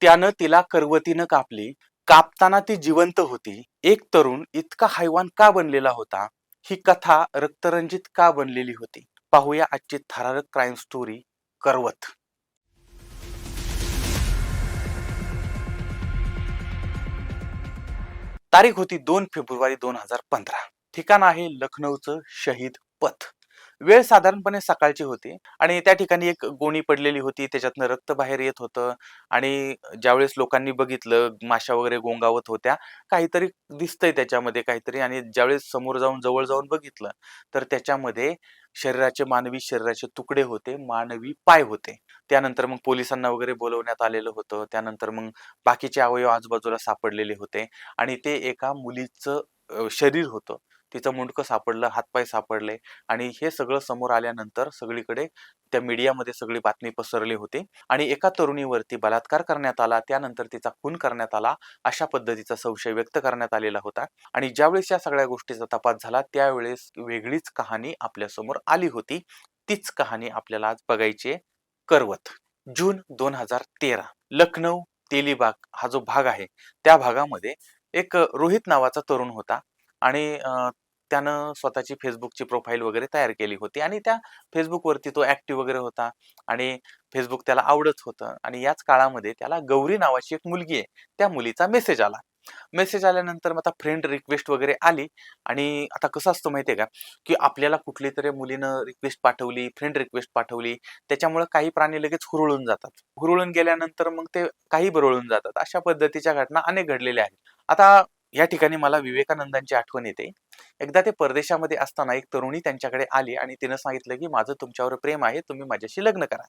त्यानं तिला करवतीनं कापली. कापताना ती जिवंत होती. एक तरुण इतका हैवान का बनलेला होता? ही कथा रक्तरंजित का बनलेली होती? पाहूया आजची थरारक क्राईम स्टोरी करवत. तारीख होती 2 फेब्रुवारी 2015. ठिकाण आहे लखनौचं शहीद पथ. वेळ साधारणपणे सकाळची होती आणि त्या ठिकाणी एक गोणी पडलेली होती. त्याच्यातनं रक्त बाहेर येत होतं आणि ज्यावेळेस लोकांनी बघितलं, माशा वगैरे गोंगावत होत्या. काहीतरी दिसतंय त्याच्यामध्ये काहीतरी, आणि ज्यावेळेस समोर जाऊन जवळ जाऊन बघितलं, तर त्याच्यामध्ये मानवी शरीराचे तुकडे होते, मानवी पाय होते. त्यानंतर मग पोलिसांना वगैरे बोलवण्यात आलेलं होतं. त्यानंतर मग बाकीचे अवयव आजूबाजूला सापडलेले होते आणि ते एका मुलीचं शरीर होतं. तिचं मुंडकं सापडलं, हातपाय सापडले आणि हे सगळं समोर आल्यानंतर सगळीकडे त्या मीडियामध्ये सगळी बातमी पसरली होती आणि एका तरुणीवरती बलात्कार करण्यात आला, त्यानंतर तिचा खून करण्यात आला, अशा पद्धतीचा संशय व्यक्त करण्यात आलेला होता. आणि ज्यावेळेस या सगळ्या गोष्टीचा तपास झाला, त्यावेळेस वेगळीच कहाणी आपल्यासमोर आली होती. तीच कहाणी आपल्याला आज बघायची आहे. करवत. जून 2013. लखनौ तेलीबाग हा जो भाग आहे, त्या भागामध्ये एक रोहित नावाचा तरुण होता आणि त्यानं स्वतःची फेसबुकची प्रोफाईल वगैरे तयार केली होती आणि त्या फेसबुकवरती तो ऍक्टिव्ह वगैरे होता आणि फेसबुक त्याला आवडत होतं. आणि याच काळामध्ये त्याला गौरी नावाची एक मुलगी आहे, त्या मुलीचा मेसेज आला. मेसेज आल्यानंतर मग आता फ्रेंड रिक्वेस्ट वगैरे आली. आणि आता कसं असतं माहितीये का, की आपल्याला कुठली तरी मुलीनं रिक्वेस्ट पाठवली, फ्रेंड रिक्वेस्ट पाठवली, त्याच्यामुळे काही प्राणी लगेच हुरळून जातात. हुरळून गेल्यानंतर मग ते काही बरळून जातात. अशा पद्धतीच्या घटना अनेक घडलेल्या आहेत. आता या ठिकाणी मला विवेकानंदांची आठवण येते. एकदा ते परदेशामध्ये असताना एक तरुणी त्यांच्याकडे आली आणि तिनं सांगितलं की माझं तुमच्यावर प्रेम आहे, तुम्ही माझ्याशी लग्न करा.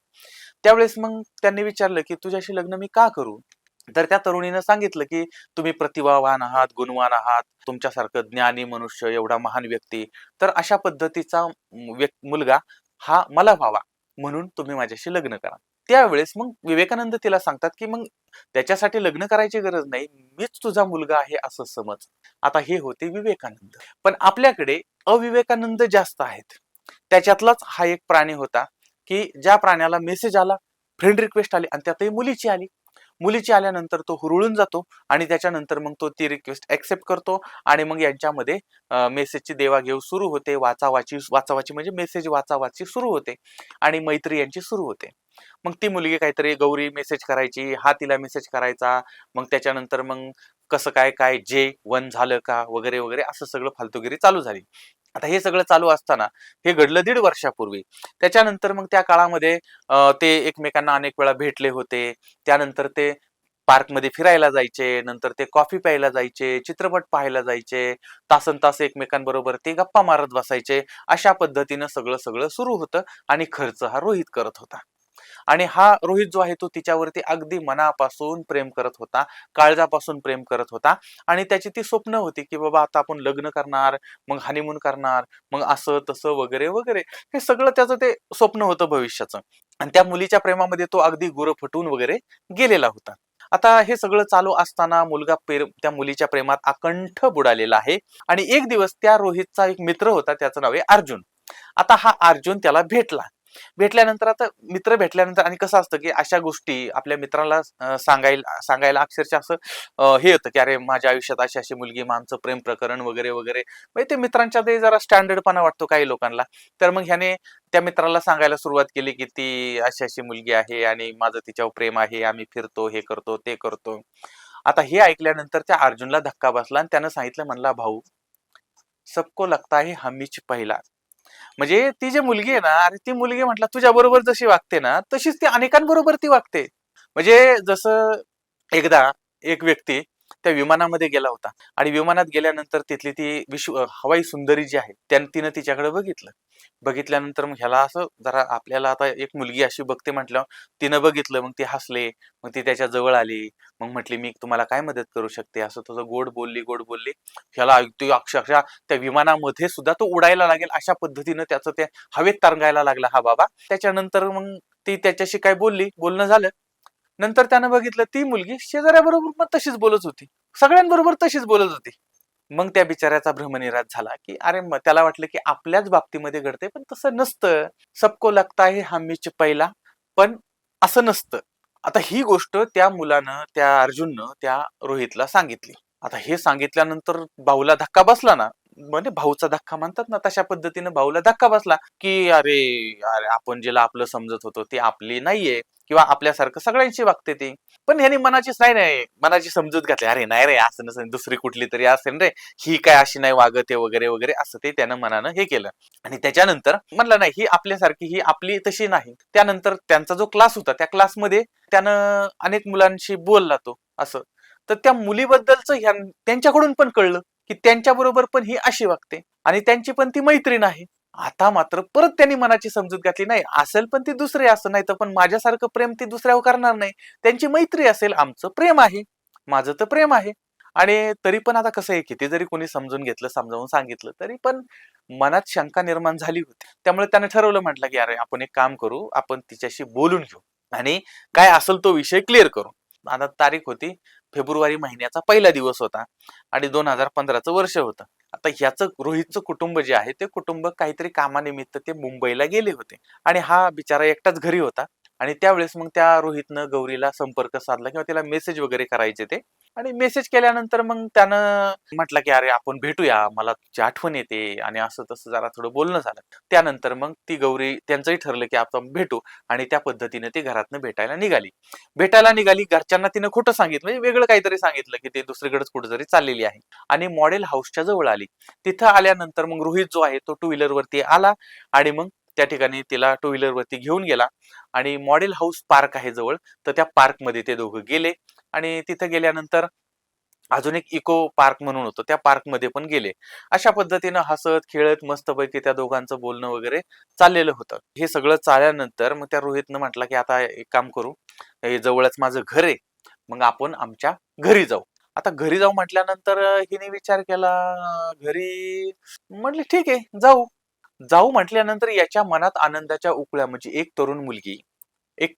त्यावेळेस मग त्यांनी विचारलं की तुझ्याशी लग्न मी का करू? तर त्या तरुणीनं सांगितलं की तुम्ही प्रतिभावान आहात, गुणवान आहात, तुमच्यासारखं ज्ञानी मनुष्य, एवढा महान व्यक्ती, तर अशा पद्धतीचा मुलगा हा मला व्हावा, म्हणून तुम्ही माझ्याशी लग्न करा. त्यावेळेस मग विवेकानंद तिला सांगतात की मग त्याच्यासाठी लग्न करायची गरज नाही, मीच तुझा मुलगा आहे असं समज. आता हे होते विवेकानंद. पण आपल्याकडे अविवेकानंद जास्त आहेत. त्याच्यातलाच हा एक प्राणी होता की ज्या प्राण्याला मेसेज आला, फ्रेंड रिक्वेस्ट आली आणि त्यातही मुलीची आली. मुलीची आल्यानंतर तो हुरळून जातो आणि त्याच्यानंतर मग तो ती रिक्वेस्ट ऍक्सेप्ट करतो आणि मग यांच्यामध्ये मेसेजची देवाघेव सुरू होते. वाचावाची वाचावाची म्हणजे मेसेज वाचावाची सुरू होते आणि मैत्री यांची सुरू होते. मग ती मुलगी काहीतरी गौरी मेसेज करायची, हा तिला मेसेज करायचा. मग त्याच्यानंतर मग कसं काय काय जे वन झालं का वगैरे वगैरे असं सगळं फालतूगिरी चालू झाली. आता हे सगळं चालू असताना हे घडलं 1.5 वर्षापूर्वी. त्याच्यानंतर मग त्या काळामध्ये ते एकमेकांना अनेक वेळा भेटले होते. त्यानंतर ते पार्कमध्ये फिरायला जायचे, नंतर ते कॉफी प्यायला जायचे, चित्रपट पाहायला जायचे, तासनतास एकमेकांबरोबर ते गप्पा मारत बसायचे. अशा पद्धतीनं सगळं सगळं सुरू होतं आणि खर्च हा रोहित करत होता. आणि हा रोहित जो आहे तो तिच्यावरती अगदी मनापासून प्रेम करत होता, काळजापासून प्रेम करत होता. आणि त्याची ती स्वप्न होती की बाबा आता आपण लग्न करणार, मग हनीमून करणार, मग असं तसं वगैरे वगैरे. हे सगळं त्याचं ते स्वप्न होतं भविष्याचं. आणि त्या मुलीच्या प्रेमामध्ये तो अगदी गुरफटून वगैरे गेलेला होता. आता हे सगळं चालू असताना मुलगा त्या मुलीच्या प्रेमात अकंठ बुडालेला आहे. आणि एक दिवस त्या रोहितचा एक मित्र होता, त्याचं नाव आहे अर्जुन. आता हा अर्जुन त्याला भेटल्यानंतर आता मित्र भेटल्यानंतर, आणि कसं असतं की अशा गोष्टी आपल्या मित्राला सांगायला अक्षरशः असं हे होतं की अरे माझ्या आयुष्यात अशी अशी मुलगी, आमचं प्रेम प्रकरण वगैरे वगैरे. म्हणजे ते मित्रांच्या ते जरा स्टँडर्डपणा वाटतो काही लोकांना. तर मग ह्याने त्या मित्राला सांगायला सुरुवात केली की ती अशी अशी मुलगी आहे आणि माझं तिच्यावर प्रेम आहे, आम्ही फिरतो, हे करतो ते करतो. आता हे ऐकल्यानंतर त्या अर्जुनला धक्का बसला आणि त्यानं सांगितलं, म्हणला भाऊ, सबको लगता है हम ही पहिला. म्हणजे ती जी मुलगी आहे ना, अरे ती मुलगी म्हटलं तुझ्या बरोबर जशी वागते ना, तशीच ती अनेकांबरोबर ती वागते. म्हणजे जसं एकदा एक व्यक्ती त्या विमानामध्ये गेला होता आणि विमानात गेल्यानंतर तिथली ती हवाई सुंदरी जी आहे तिनं तिच्याकडे बघितल्यानंतर मग ह्याला असं जरा, आपल्याला आता एक मुलगी अशी बघते म्हटलं, तिनं बघितलं, मग ती हसले, मग ती त्याच्या जवळ आली, मग म्हटली मी तुम्हाला काय मदत करू शकते, असं तसं गोड बोलली. ह्याला ती अक्षरशः त्या विमानामध्ये सुद्धा तो उडायला लागेल अशा पद्धतीनं त्याचं ते हवेत तरंगायला लागला हा बाबा. त्याच्यानंतर मग ती त्याच्याशी काय बोलणं झालं. नंतर त्यानं बघितलं ती मुलगी शेजाऱ्याबरोबर पण तशीच बोलत होती, सगळ्यांबरोबर तशीच बोलत होती. मग त्या बिचाऱ्याचा भ्रमनिरास झाला की अरे, त्याला वाटलं की आपल्याच बाबतीमध्ये घडते, पण तसं नसतं. सबको लगता है हम ही पहिला. पण असं नसतं. आता ही गोष्ट त्या मुलानं, त्या अर्जुननं त्या रोहितला सांगितली. आता हे सांगितल्यानंतर भाऊला धक्का बसला ना, म्हणजे भाऊचा धक्का म्हणतात ना, तशा पद्धतीनं भाऊला धक्का बसला, की अरे अरे आपण जिला आपलं समजत होतो ती आपली नाहीये, किंवा आपल्यासारखं सगळ्यांशी वागते ती. पण ह्यानी मनाची समजूत घातली, अरे नाही रे असं नसेल, दुसरी कुठली तरी असेल रे, ही काय अशी नाही वागते वगैरे वगैरे, असं ते त्यानं मनानं हे केलं. आणि त्याच्यानंतर म्हणलं नाही, ही आपल्यासारखी, ही आपली तशी नाही. त्यानंतर त्यांचा जो क्लास होता त्या क्लासमध्ये त्यानं अनेक मुलांशी बोलला तो असं. तर त्या मुलीबद्दलच त्यांच्याकडून पण कळलं की त्यांच्या बरोबर पण ही अशी वागते आणि त्यांची पण ती मैत्रीण आहे. आता मात्र परत त्यांनी मनाची समजूत घातली, नाही असेल पण ती दुसरी, असं नाही तर पण माझ्यासारखं प्रेम ती दुसऱ्यावर करणार नाही. त्यांची मैत्री असेल, आमचं प्रेम आहे, माझं तर प्रेम आहे. आणि तरी पण आता कसं आहे, किती जरी कोणी समजून घेतलं, समजावून सांगितलं, तरी पण मनात शंका निर्माण झाली होती. त्यामुळे त्याने ठरवलं, म्हटलं की अरे आपण एक काम करू, आपण तिच्याशी बोलून घेऊ आणि काय असेल तो विषय क्लिअर करू. आता तारीख होती फेब्रुवारी महिन्याचा पहिला दिवस होता आणि 2015चं वर्ष होतं. आता ह्याचं रोहितचं कुटुंब जे आहे ते कुटुंब काहीतरी कामानिमित्त ते मुंबईला गेले होते आणि हा बिचारा एकटाच घरी होता. आणि त्यावेळेस मग त्या रोहितनं गौरीला संपर्क साधला किंवा तिला मेसेज वगैरे करायचे ते. आणि मेसेज केल्यानंतर मग त्यानं म्हटलं की अरे आपण भेटूया, मला तुझी आठवण येते, आणि असं तसं जरा थोडं बोलणं झालं. त्यानंतर मग ती गौरी, त्यांचंही ठरलं की आपण भेटू, आणि त्या पद्धतीने ती घरातनं भेटायला निघाली. घरच्यांना तिनं खोटं सांगितलं, म्हणजे वेगळं काहीतरी सांगितलं की ते दुसरीकडेच कुठेतरी चाललेली आहे, आणि मॉडेल हाऊसच्या जवळ आली. तिथं आल्यानंतर मग रोहित जो आहे तो टू व्हीलर वरती आला आणि मग त्या ठिकाणी तिला टू व्हीलर वरती घेऊन गेला आणि मॉडेल हाऊस पार्क आहे जवळ, तर त्या पार्क मध्ये ते दोघं गेले. आणि तिथे गेल्यानंतर अजून एक इको पार्क म्हणून होतं, त्या पार्क मध्ये पण गेले. अशा पद्धतीनं हसत खेळत मस्तपैकी त्या दोघांचं बोलणं वगैरे चाललेलं होतं. हे सगळं चालल्यानंतर मग त्या रोहितनं म्हटलं की आता एक काम करू, हे जवळच माझं घर आहे, मग आपण आमच्या घरी जाऊ. आता घरी जाऊ म्हटल्यानंतर हिने विचार केला, घरी, म्हटले ठीक आहे जाऊ. जाऊ म्हटल्यानंतर याच्या मनात आनंदाच्या उकळ्या, म्हणजे एक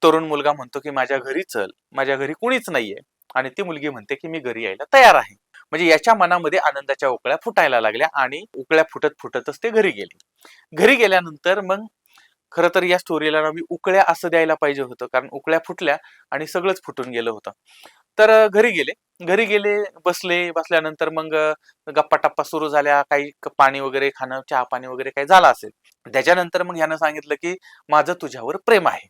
तरुण मुलगा म्हणतो की माझ्या घरी चल, माझ्या घरी कुणीच नाहीये, आणि ती मुलगी म्हणते की मी घरी यायला तयार आहे. म्हणजे याच्या मनामध्ये आनंदाच्या उकळ्या फुटायला लागल्या आणि उकळ्या फुटत फुटतच ते घरी गेले. घरी गेल्यानंतर मग खरं तर या स्टोरीला ना मी उकळ्या असं द्यायला पाहिजे होतं, कारण उकळ्या फुटल्या आणि सगळंच फुटून गेलं होतं. तर घरी गेले, बसल्यानंतर मग गप्पा टप्पा सुरू झाल्या, काही पाणी वगैरे खाणं, चहा पाणी वगैरे काही झालं असेल. त्याच्यानंतर मग ह्यानं सांगितलं की माझं तुझ्यावर प्रेम आहे.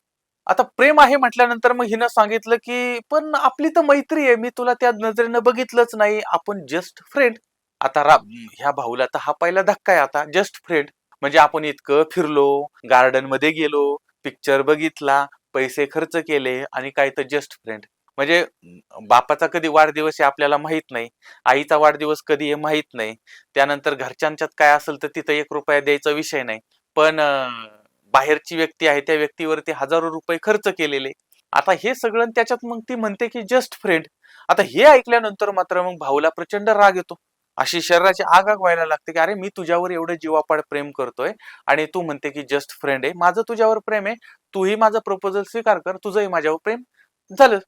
आता प्रेम आहे म्हटल्यानंतर मग हिनं सांगितलं की पण आपली तर मैत्री आहे, मी तुला त्या नजरेनं बघितलंच नाही, आपण जस्ट फ्रेंड. आता ह्या भाऊला तर हा पहिला धक्का आहे, आता जस्ट फ्रेंड म्हणजे आपण इतकं फिरलो, गार्डन मध्ये गेलो, पिक्चर बघितला, पैसे खर्च केले, आणि काय तर जस्ट फ्रेंड. म्हणजे बापाचा कधी वाढदिवस आहे आपल्याला माहित नाही, आईचा वाढदिवस कधी आहे माहित नाही, त्यानंतर घरच्यांच्यात काय असेल तर तिथं 1 रुपया द्यायचा विषय नाही, पण बाहेरची व्यक्ती आहे त्या व्यक्तीवरती हजारो रुपये खर्च केलेले. आता हे सगळं त्याच्यात मग ती म्हणते की जस्ट फ्रेंड. आता हे ऐकल्यानंतर मात्र मग भाऊला प्रचंड राग येतो, अशी शरीराची आग आग व्हायला लागते की अरे मी तुझ्यावर एवढं जीवापाड प्रेम करतोय आणि तू म्हणते की जस्ट फ्रेंड आहे, माझं तुझ्यावर प्रेम आहे, तूही माझं प्रपोजल स्वीकार कर, तुझंही माझ्यावर प्रेम झालं.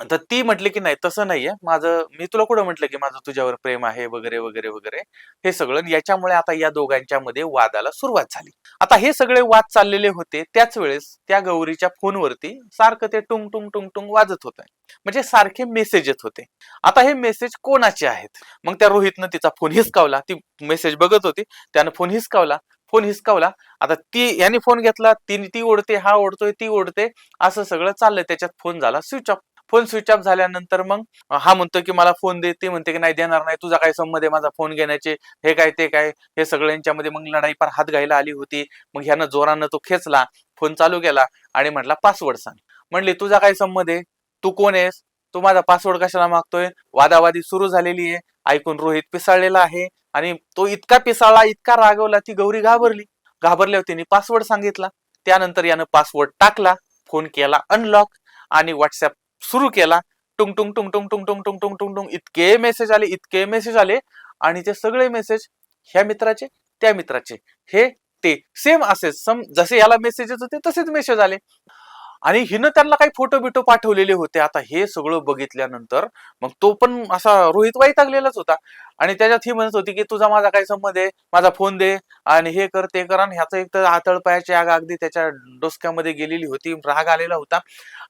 तर ती म्हटली की नाही तसं नाहीये माझं, मी तुला कुठं म्हटलं की माझं तुझ्यावर प्रेम आहे वगैरे वगैरे वगैरे. हे सगळं याच्यामुळे आता या दोघांच्या मध्ये वादाला सुरुवात झाली. आता हे सगळे वाद चाललेले होते त्याच वेळेस त्या गौरीच्या फोनवरती सारखं ते टुंग टुंग टुंग टुंग वाजत होतं, म्हणजे सारखे मेसेज येत होते. आता हे मेसेज कोणाचे आहेत? मग त्या रोहितनं तिचा फोन हिसकावला, ती मेसेज बघत होती, त्यानं फोन हिसकावला. आता याने फोन घेतला, ती ओढते, हा ओढतोय, ती ओढते, असं सगळं चाललंय. त्याच्यात फोन झाला switch off. Phone switch off झाल्यानंतर मग हा म्हणतो की मला फोन दे, ती म्हणते की नाही देणार नाही, तुझा काय संबंध आहे माझा फोन घेण्याचे, हे काय ते काय. हे सगळ्यांच्यामध्ये मग लढाई पार हात घायला आली होती. मग ह्यानं जोरानं तो खेचला, फोन चालू केला आणि म्हटला पासवर्ड सांग. म्हणली तुझा काय संबंध आहे, तू कोण आहेस, तू माझा पासवर्ड कशाला मागतोय. वादावादी सुरू झालेली आहे. ऐकून रोहित पिसाळलेला आहे आणि तो इतका पिसाळला, इतका रागवला, ती गौरी घाबरल्यावर तिने पासवर्ड सांगितला. त्यानंतर यानं पासवर्ड टाकला, फोन केला अनलॉक आणि व्हॉट्सअप सुरू केला. टुंग टुंग टुंग टुंग टुंग टुंग टुंग टुंग टुंग टुंग इतके मेसेज आले आणि ते सगळे मेसेज ह्या मित्राचे, त्या मित्राचे, हे ते सेम असेच जसे याला मेसेजेस होते तसेच मेसेज आले. आणि हिनं त्यांना काही फोटो बिटो पाठवलेले होते. आता हे सगळं बघितल्यानंतर मग तो पण असा रोहित वैतागलेलाच होता. आणि त्याच्यात ही म्हणत होती की तुझा माझा काय संबंध आहे, माझा फोन दे आणि हे कर ते कर. आणि ह्याचं एक तर आतळपायाची आग अगदी त्याच्या डोसक्यामध्ये गेलेली होती, राग आलेला होता.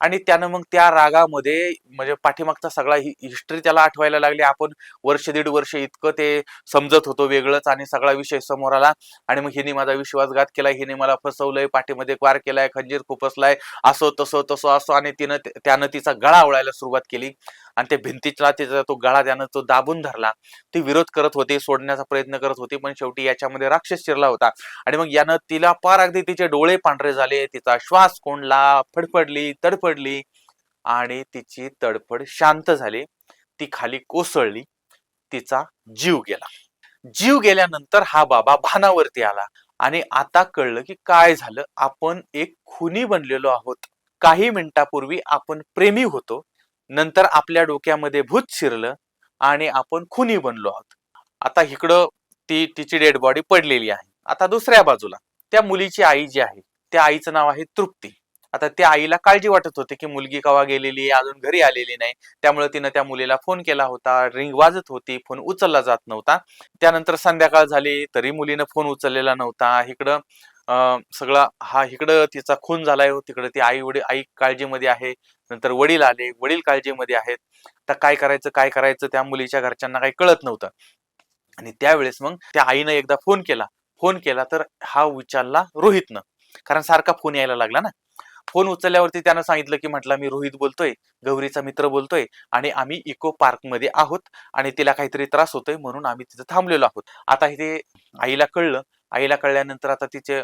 आणि त्यानं मग त्या रागामध्ये म्हणजे पाठीमागचा सगळा हिस्ट्री त्याला आठवायला लागली. आपण वर्ष दीड वर्ष इतकं ते समजत होतो वेगळंच आणि सगळा विषय समोर आला. आणि मग हिने माझा विश्वासघात केलाय, हिने मला फसवलंय, पाठीमध्ये वार केलाय, खंजीर खुपसलाय, असं तसं तसं असं. आणि त्यानं तिचा गळा आवळायला सुरुवात केली. आणि त्या भिंतीला तिचा तो गळा त्यानं तो दाबून धरला. ती विरोध करत होती, सोडण्याचा प्रयत्न करत होती, पण शेवटी याच्यामध्ये राक्षस शिरला होता. आणि मग यानं तिला पार अगदी तिचे डोळे पांढरे झाले, तिचा श्वास कोंडला, फडफडली, तडफडली आणि तिची तडफड शांत झाली. ती खाली कोसळली, तिचा जीव गेला. जीव गेल्यानंतर हा बाबा भानावरती आला आणि आता कळलं की काय झालं. आपण एक खुनी बनलेलो आहोत. काही मिनिटापूर्वी आपण प्रेमी होतो, नंतर आपल्या डोक्यामध्ये भूत शिरलं आणि आपण खुनी बनलो आहोत. आता इकडं तिची डेड बॉडी पडलेली आहे. आता दुसऱ्या बाजूला त्या मुलीची आई जी आहे, त्या आईचं नाव आहे तृप्ती. आता त्या आईला काळजी वाटत होती की मुलगी कवा गेलेली, अजून घरी आलेली नाही. त्यामुळे तिनं त्या मुलीला फोन केला होता, रिंग वाजत होती, फोन उचलला जात नव्हता. त्यानंतर संध्याकाळ झाली तरी मुलीनं फोन उचललेला नव्हता. इकडं सगळा हा इकडं तिचा खून झालाय, तिकडं ती आई काळजीमध्ये आहे. नंतर वडील आले, वडील काळजीमध्ये आहेत. आता काय करायचं त्या मुलीच्या घरच्यांना काही कळत नव्हतं. आणि त्यावेळेस मग त्या आईनं एकदा फोन केला तर हा विचारला रोहितनं, कारण सारखा फोन यायला लागला ना. फोन उचलल्यावरती त्यानं सांगितलं की म्हटलं मी रोहित बोलतोय, गौरीचा मित्र बोलतोय आणि आम्ही इको पार्क मध्ये आहोत आणि तिला काहीतरी त्रास होतोय म्हणून आम्ही तिथं थांबलेलो आहोत. आता हे आईला कळलं. आईला कळल्यानंतर आता तिचे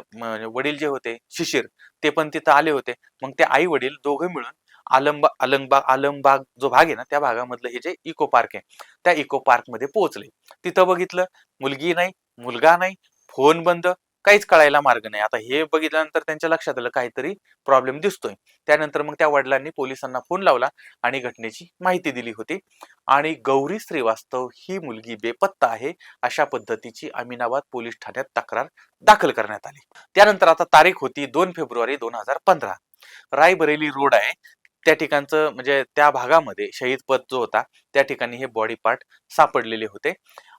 वडील जे होते शिशिर, ते पण तिथं आले होते. मग ते आई वडील दोघे मिळून आलमबाग जो भाग आहे ना, त्या भागामधलं हे जे इको पार्क आहे, त्या इको पार्क मध्ये पोहोचले. तिथं बघितलं मुलगी नाही, मुलगा नाही, फोन बंद, काहीच कळायला मार्ग नाही. आता हे बघितल्यानंतर त्यांच्या लक्षात आलं काहीतरी प्रॉब्लेम दिसतोय. त्यानंतर मग त्या वडिलांनी पोलिसांना फोन लावला आणि घटनेची माहिती दिली होती. आणि गौरी श्रीवास्तव ही मुलगी बेपत्ता आहे अशा पद्धतीची अमिनाबाद पोलीस ठाण्यात तक्रार दाखल करण्यात आली. त्यानंतर आता तारीख होती 2 फेब्रुवारी 2015. रायबरेली रोड आहे त्या ठिकाणचं, म्हणजे त्या भागामध्ये शहीद पथ जो होता त्या ठिकाणी हे बॉडी पार्ट सापडलेले होते.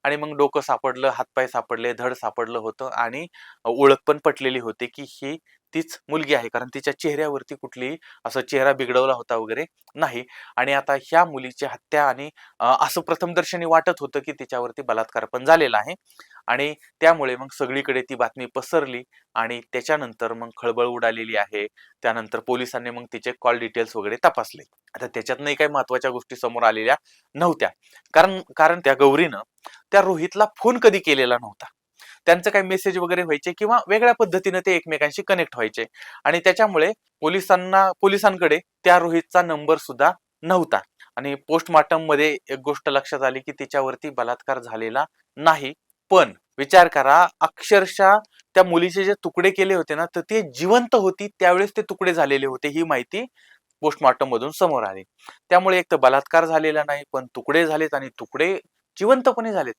आणि मग डोकं सापडलं, हातपाय सापडले, धड सापडलं होतं आणि ओळख पण पटलेली होती की ही तीच मुलगी आहे, कारण तिच्या चेहऱ्यावरती कुठलीही असं चेहरा बिघडवला होता वगैरे नाही. आणि आता ह्या मुलीची हत्या आणि असं प्रथमदर्शनी वाटत होतं की तिच्यावरती बलात्कार पण झालेला आहे. आणि त्यामुळे मग सगळीकडे ती बातमी पसरली आणि त्याच्यानंतर मग खळबळ उडालेली आहे. त्यानंतर पोलिसांनी मग तिचे कॉल डिटेल्स वगैरे तपासले. आता त्याच्यातनंही काही महत्वाच्या गोष्टी समोर आलेल्या नव्हत्या, कारण कारण त्या गौरीनं त्या रोहितला फोन कधी केलेला नव्हता. त्यांचं काही मेसेज वगैरे व्हायचे किंवा वेगळ्या पद्धतीने ते एकमेकांशी कनेक्ट व्हायचे. आणि त्याच्यामुळे पोलिसांकडे त्या रोहितचा नंबर सुद्धा नव्हता. आणि पोस्टमॉर्टम मध्ये एक गोष्ट लक्षात आली की तिच्यावरती बलात्कार झालेला नाही. पण विचार करा, अक्षरशः त्या मुलीचे जे तुकडे केले होते ना, तर ते जिवंत होती त्यावेळेस ते तुकडे झालेले होते, ही माहिती पोस्टमॉर्टम मधून समोर आली. त्यामुळे एक तर बलात्कार झालेला नाही, पण तुकडे झालेत आणि तुकडे जिवंतपणे झालेत.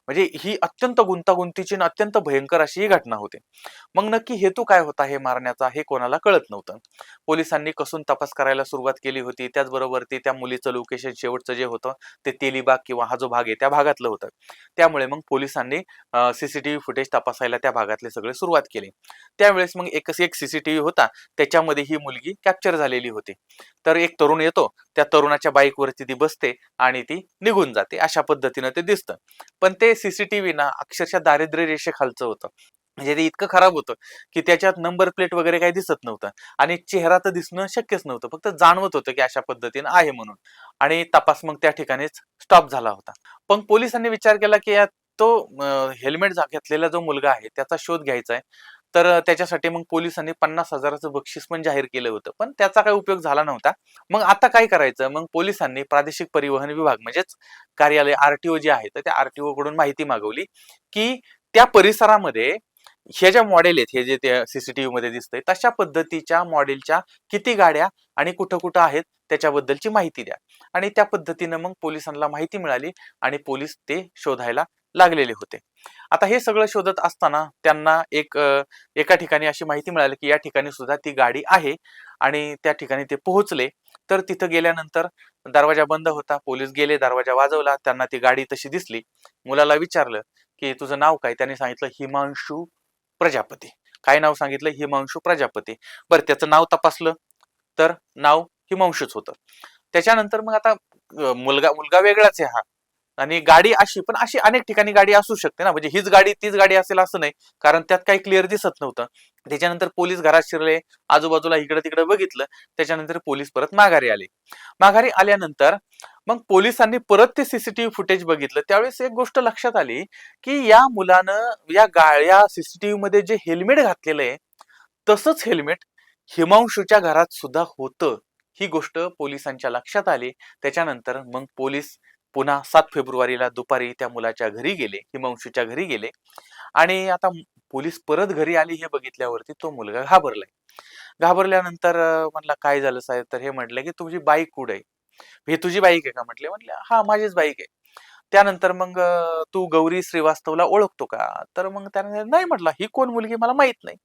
म्हणजे ही अत्यंत गुंतागुंतीची आणि अत्यंत भयंकर अशी ही घटना होती. मग नक्की हेतू काय होता हे मारण्याचा हे कोणाला कळत नव्हतं. पोलिसांनी कसून तपास करायला सुरुवात केली होती. त्याचबरोबर त्या मुलीचं लोकेशन शेवटचं जे होतं ते तेलीबाग किंवा हा जो भाग आहे त्या भागातलं होतं. त्यामुळे मग पोलिसांनी सीसीटीव्ही फुटेज तपासायला त्या भागातले सगळे सुरुवात केली. त्यावेळेस मग एक सीसीटीव्ही होता, त्याच्यामध्ये ही मुलगी कॅप्चर झालेली होती. तर एक तरुण येतो, त्या तरुणाच्या बाईकवरती ती बसते आणि ती निघून जाते, अशा पद्धतीनं ते दिसतं. पण ते सीसीटीव्ही ना अक्षरशः दारिद्र्य रेषेखालचं होतं. म्हणजे ते इतकं खराब होतं की त्याच्यात नंबर प्लेट वगैरे काही दिसत नव्हतं आणि चेहरा तर दिसणं शक्यच नव्हतं, फक्त जाणवत होतं की अशा पद्धतीनं आहे म्हणून. आणि तपास मग त्या ठिकाणीच स्टॉप झाला होता. पण पोलिसांनी विचार केला की तो हेल्मेट घातलेला जो मुलगा आहे त्याचा शोध घ्यायचा आहे. तर त्याच्यासाठी मग पोलिसांनी 50,000चं बक्षीस पण जाहीर केलं होतं, पण त्याचा काही उपयोग झाला नव्हता. मग आता काय करायचं, मग पोलिसांनी प्रादेशिक परिवहन विभाग म्हणजेच कार्यालय आरटीओ जे आहे तर त्या आरटीओ कडून माहिती मागवली की त्या परिसरामध्ये हे ज्या मॉडेल आहेत, हे जे त्या सीसीटीव्ही मध्ये दिसतंय तशा पद्धतीच्या मॉडेलच्या किती गाड्या आणि कुठं कुठं आहेत त्याच्याबद्दलची माहिती द्या. आणि त्या पद्धतीनं मग पोलिसांना माहिती मिळाली आणि पोलीस ते शोधायला लागलेले होते. आता हे सगळं शोधत असताना त्यांना एका ठिकाणी अशी माहिती मिळाली की या ठिकाणी सुद्धा ती गाडी आहे आणि त्या ठिकाणी ते पोहोचले. तर तिथं गेल्यानंतर दरवाजा बंद होता. पोलीस गेले, दरवाजा वाजवला. त्यांना ती गाडी तशी दिसली. मुलाला विचारलं की तुझं नाव काय? त्याने सांगितलं हिमांशू प्रजापती. काय नाव सांगितलं? हिमांशू प्रजापती. बरं, त्याचं नाव तपासलं तर नाव हिमांशूच होतं. त्याच्यानंतर मग आता मुलगा मुलगा वेगळाच आहे हा, आणि गाडी अशी, पण अशी अनेक ठिकाणी गाडी असू शकते ना, म्हणजे हीच गाडी तीच गाडी असेल असं नाही, कारण त्यात काही क्लिअर दिसत नव्हतं. त्याच्यानंतर पोलीस घरात शिरले, आजूबाजूला इकडे तिकडे बघितलं. त्याच्यानंतर पोलीस परत माघारी आले. माघारी आल्यानंतर मग पोलिसांनी परत ते सीसीटीव्ही फुटेज बघितलं. त्यावेळेस एक गोष्ट लक्षात आली की या मुलानं या सीसीटीव्ही मध्ये जे हेल्मेट घातलेलं आहे तसंच हेल्मेट हिमांशूच्या घरात सुद्धा होतं. ही गोष्ट पोलिसांच्या लक्षात आली. त्याच्यानंतर मग पोलीस पुन्हा 7 फेब्रुवारीला दुपारी त्या मुलाच्या घरी गेले, हिमांशूच्या घरी गेले. आणि आता पोलीस परत घरी आली हे बघितल्यावरती तो मुलगा घाबरलाय. घाबरल्यानंतर म्हणला काय झालं साहेब? तर हे म्हटलं की तुझी बाईक कुठे आहे? ही तुझी बाईक आहे का? म्हटले हा माझीच बाईक आहे. त्यानंतर मग तू गौरी श्रीवास्तवला ओळखतो का? तर मग त्याने नाही म्हटला, ही कोण मुलगी मला माहित नाही.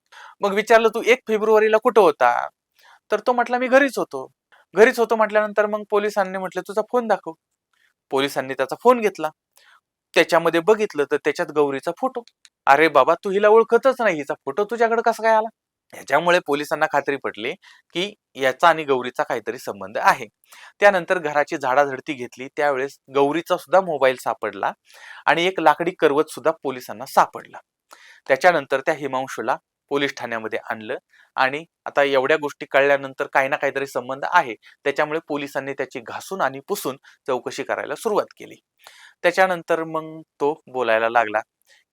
मग विचारलं तू 1 फेब्रुवारीला कुठं होता? तर तो म्हटला मी घरीच होतो. घरीच होतो म्हटल्यानंतर मग पोलिसांनी म्हटलं तुझा फोन दाखव. पोलिसांनी त्याचा फोन घेतला. त्याच्यामध्ये बघितलं तर त्याच्यात गौरीचा फोटो. अरे बाबा, तू हिला ओळखतच नाही, हिचा फोटो तुझ्याकडे कसा काय आला? याच्यामुळे पोलिसांना खात्री पटली की याचा आणि गौरीचा काहीतरी संबंध आहे. त्यानंतर घराची झाडाझडती घेतली. त्यावेळेस गौरीचा सुद्धा मोबाईल सापडला आणि एक लाकडी करवत सुद्धा पोलिसांना सापडला. त्याच्यानंतर त्या हिमांशूला पोलीस ठाण्यामध्ये आणलं आणि आता एवढ्या गोष्टी कळल्यानंतर काही ना काहीतरी संबंध आहे, त्याच्यामुळे पोलिसांनी त्याची घासून आणि पुसून चौकशी करायला सुरुवात केली. त्याच्यानंतर मग तो बोलायला लागला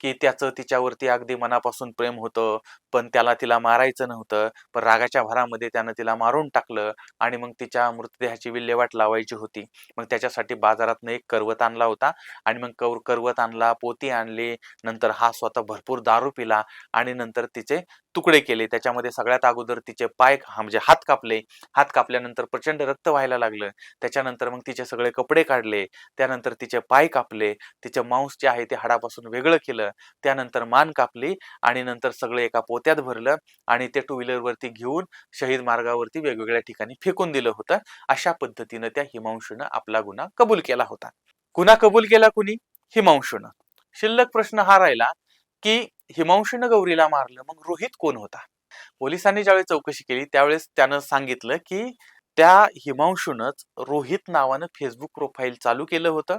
की त्याचं तिच्यावरती अगदी मनापासून प्रेम होतं, पण त्याला तिला मारायचं नव्हतं. पण रागाच्या भरामध्ये त्यानं तिला मारून टाकलं आणि मग तिच्या मृतदेहाची विल्हेवाट लावायची होती. मग त्याच्यासाठी बाजारातनं एक करवत आणला होता आणि मग करवत आणला, पोती आणली. नंतर हा स्वतः भरपूर दारू पिला आणि नंतर तिचे तुकडे केले. त्याच्यामध्ये सगळ्यात अगोदर तिचे पाय म्हणजे हात कापले. हात कापल्यानंतर प्रचंड रक्त व्हायला लागलं. त्याच्यानंतर मग तिचे सगळे कपडे काढले. त्यानंतर तिचे पाय कापले. तिचं मांस जे आहे ते हाडापासून वेगळं केलं. त्यानंतर मान कापली आणि नंतर सगळं एका पोत्यात भरलं आणि ते 2 व्हीलरवरती घेऊन शहीद मार्गावरती वेगवेगळ्या ठिकाणी फेकून दिलं होतं. अशा पद्धतीनं त्या हिमांशूनं आपला गुन्हा कबूल केला होता. गुन्हा कबूल केला कुणी? हिमांशूनं. शिल्लक प्रश्न हा राहिला की हिमांशूनं गौरीला मारलं, मग रोहित कोण होता? पोलिसांनी ज्यावेळेस चौकशी केली त्यावेळेस त्यानं सांगितलं की त्या हिमांशूनच रोहित नावानं फेसबुक प्रोफाईल चालू केलं होतं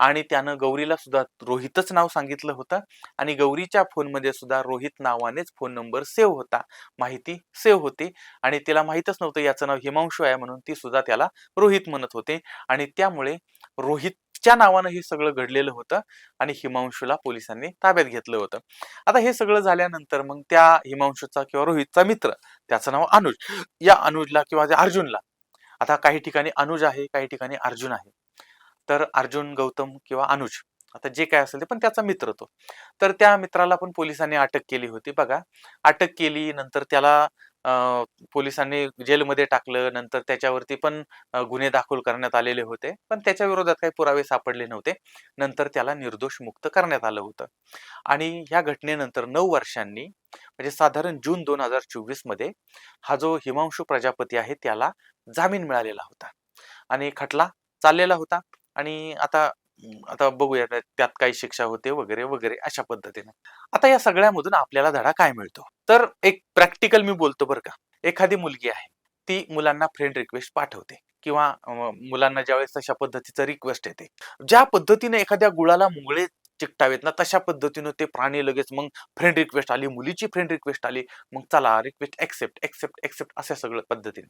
आणि त्यानं गौरीला सुद्धा रोहितच नाव सांगितलं होतं आणि गौरीच्या फोनमध्ये सुद्धा रोहित नावानेच फोन नंबर सेव्ह होता, माहिती सेव्ह होती आणि तिला माहीतच नव्हतं याचं नाव हिमांशू आहे म्हणून ती सुद्धा त्याला रोहित म्हणत होते आणि त्यामुळे रोहितच्या नावानं हे सगळं घडलेलं होतं आणि हिमांशूला पोलिसांनी ताब्यात घेतलं होतं. आता हे सगळं झाल्यानंतर मग त्या हिमांशूचा किंवा रोहितचा मित्र, त्याचं नाव अनुज, या अनुजला किंवा अर्जुनला, आता काही ठिकाणी अनुज आहे, काही ठिकाणी अर्जुन आहे, तर अर्जुन गौतम किंवा अनुज आता जे काय असेल ते, पण त्याचा मित्र तो, तर त्या मित्राला पण पोलिसांनी अटक केली होती बघा. अटक केली नंतर त्याला पोलिसांनी जेलमध्ये टाकलं. नंतर त्याच्यावरती पण गुन्हे दाखल करण्यात आलेले होते, पण त्याच्या विरोधात काही पुरावे सापडले नव्हते. नंतर त्याला निर्दोष मुक्त करण्यात आलं होतं आणि ह्या घटनेनंतर 9 वर्षांनी म्हणजे साधारण जून 2024 मध्ये हा जो हिमांशू प्रजापती आहे त्याला जामीन मिळालेला होता आणि खटला चाललेला होता आणि आता आता बघूया त्यात काही शिक्षा होते वगैरे वगैरे अशा पद्धतीने. आता या सगळ्यामधून आपल्याला धडा काय मिळतो? तर एक प्रॅक्टिकल मी बोलतो बरं का. एखादी मुलगी आहे, ती मुलांना फ्रेंड रिक्वेस्ट पाठवते किंवा मुलांना ज्यावेळेस तशा पद्धतीचं रिक्वेस्ट येते, ज्या पद्धतीने एखाद्या गुळाला मुंगळे चिकटावेत ना, तशा पद्धतीनं ते प्राणी लगेच मग फ्रेंड रिक्वेस्ट आली, मुलीची फ्रेंड रिक्वेस्ट आली, मग चला रिक्वेस्ट एक्सेप्ट एक्सेप्ट एक्सेप्ट अशा सगळं पद्धतीने.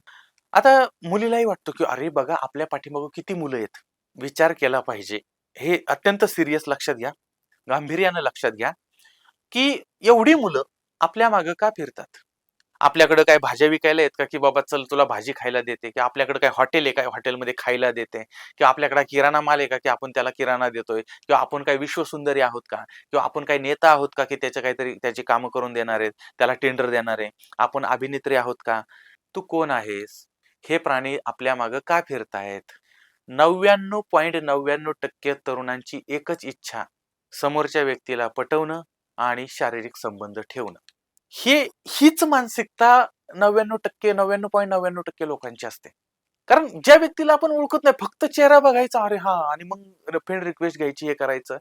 आता मुलीलाही वाटतं की अरे बघा आपल्या पाठीमागं किती मुलं आहेत, विचार केला पाहिजे. हे अत्यंत सिरियस लक्षात घ्या, गांभीर्यानं लक्षात घ्या की एवढी मुलं आपल्या मागं का फिरतात? आपल्याकडे काय भाज्या विकायला आहेत का, की बाबा चल तुला भाजी खायला देते, की आपल्याकडे काय हॉटेल आहे काय हॉटेलमध्ये खायला देते, किंवा आपल्याकडे किराणा माल आहे का की आपण त्याला किराणा देतोय, किंवा आपण काय विश्वसुंदरी आहोत का, किंवा आपण काय नेता आहोत का की त्याच्या काहीतरी त्याची कामं करून देणार आहेत, त्याला टेंडर देणार आहे, आपण अभिनेत्री आहोत का? तू कोण आहेस? हे प्राणी आपल्या मागं का फिरतायत? 99.99% तरुणांची एकच इच्छा समोरच्या व्यक्तीला पटवणं आणि शारीरिक संबंध ठेवणं. हे हीच मानसिकता 99.99% लोकांची असते. कारण ज्या व्यक्तीला आपण ओळखत नाही, फक्त चेहरा बघायचा, अरे हां, आणि मग फ्रेंड रिक्वेस्ट घ्यायची, हे करायचं.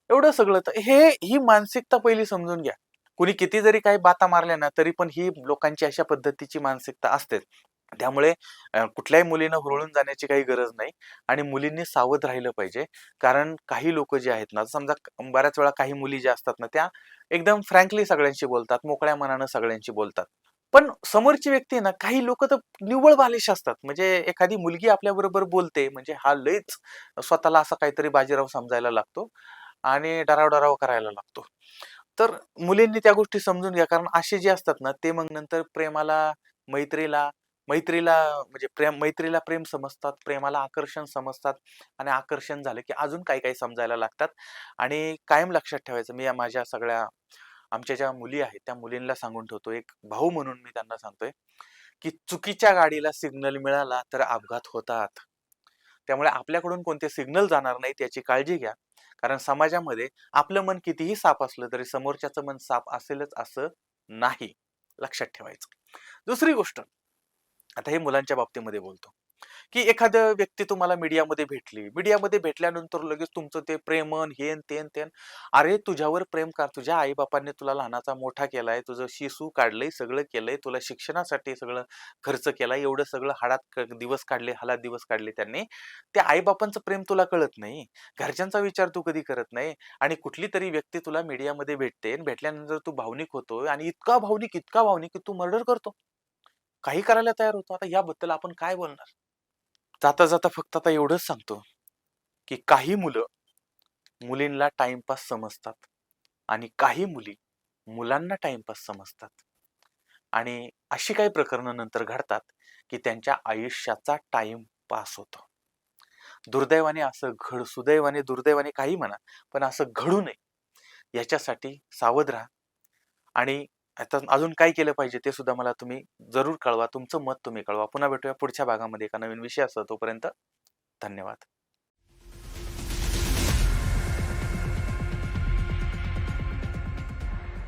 एवढं सगळं. तर ही मानसिकता पहिली समजून घ्या. कुणी किती जरी काही बाता मारल्या ना, तरी पण ही लोकांची अशा पद्धतीची मानसिकता असतेच. त्यामुळे कुठल्याही मुलीनं हुरळून जाण्याची काही गरज नाही आणि मुलींनी सावध राहिलं पाहिजे. कारण काही लोकं जे आहेत ना, समजा बऱ्याच वेळा काही मुली ज्या असतात ना, त्या एकदम फ्रँकली सगळ्यांशी बोलतात, मोकळ्या मनानं सगळ्यांशी बोलतात. पण समोरची व्यक्ती आहे ना, काही लोकं तर निव्वळ बालिश असतात. म्हणजे एखादी मुलगी आपल्याबरोबर बोलते, म्हणजे हा लयच स्वतःला असा काहीतरी बाजीराव समजायला लागतो आणि डराव-डराव करायला लागतो. तर मुलींनी त्या गोष्टी समजून घ्या. कारण असे जे असतात ना, ते मग नंतर प्रेमाला, मैत्रीला मैत्रीला म्हणजे मैत्रीला प्रेम समजतात, प्रेमाला आकर्षण समजतात आणि आकर्षण झालं की अजून काही-काही समजायला लागतात. आणि कायम लक्षात ठेवायचं, मी या माझ्या सगळ्या आमच्या ज्या मुली आहेत, त्या मुलींना सांगून ठेवतो. एक भाऊ म्हणून मी त्यांना सांगतोय, की चुकीच्या गाडीला सिग्नल मिळाला तर अपघात होतात. त्यामुळे आपल्याकडून कोणते सिग्नल जाणार नाहीत याची काळजी घ्या. कारण समाजामध्ये आपलं मन कितीही साफ असलं तरी समोरच्याचं मन साफ असेलच असं नाही. लक्षात ठेवायचं. दुसरी गोष्ट, आता हे मुलांच्या बाबतीमध्ये बोलतो, की एखादं व्यक्ती तुम्हाला मीडियामध्ये भेटली. मीडियामध्ये भेटल्यानंतर लगेच तुमचं ते प्रेमन, हेन, तेन. अरे तुझ्यावर प्रेम कर. तुझ्या आई-बापांनी तुला लहानाचा मोठा केलाय. तुझं शिसू काढलंय, सगळं केलंय. तुला शिक्षणासाठी सगळं खर्च केलाय. एवढं सगळं दिवस काढले, हालात दिवस काढले त्यांनी. त्या आई-बापांचं प्रेम तुला कळत नाही. घरच्यांचा विचार तू कधी करत नाही आणि कुठली तरी व्यक्ती तुला मीडियामध्ये भेटते आणि भेटल्यानंतर तू भावनिक होतोय आणि इतका भावनिक की तू मर्डर करतो. काही करायला तयार होतो. आता याबद्दल आपण काय बोलणार? जाता-जाता फक्त आता एवढंच सांगतो, की काही मुलं मुलींना टाईमपास समजतात आणि काही मुली मुलांना टाईमपास समजतात. आणि अशी काही प्रकरणं नंतर घडतात, की त्यांच्या आयुष्याचा टाईम पास होतो. दुर्दैवाने असं सुदैवाने, दुर्दैवाने काहीही म्हणा, पण असं घडू नये याच्यासाठी सावध राहा. आणि आता अजून काय केलं पाहिजे ते सुद्धा मला तुम्ही जरूर कळवा. तुमचं मत तुम्ही कळवा. पुन्हा भेटूया पुढच्या भागामध्ये एका नवीन विषयासह. तोपर्यंत धन्यवाद.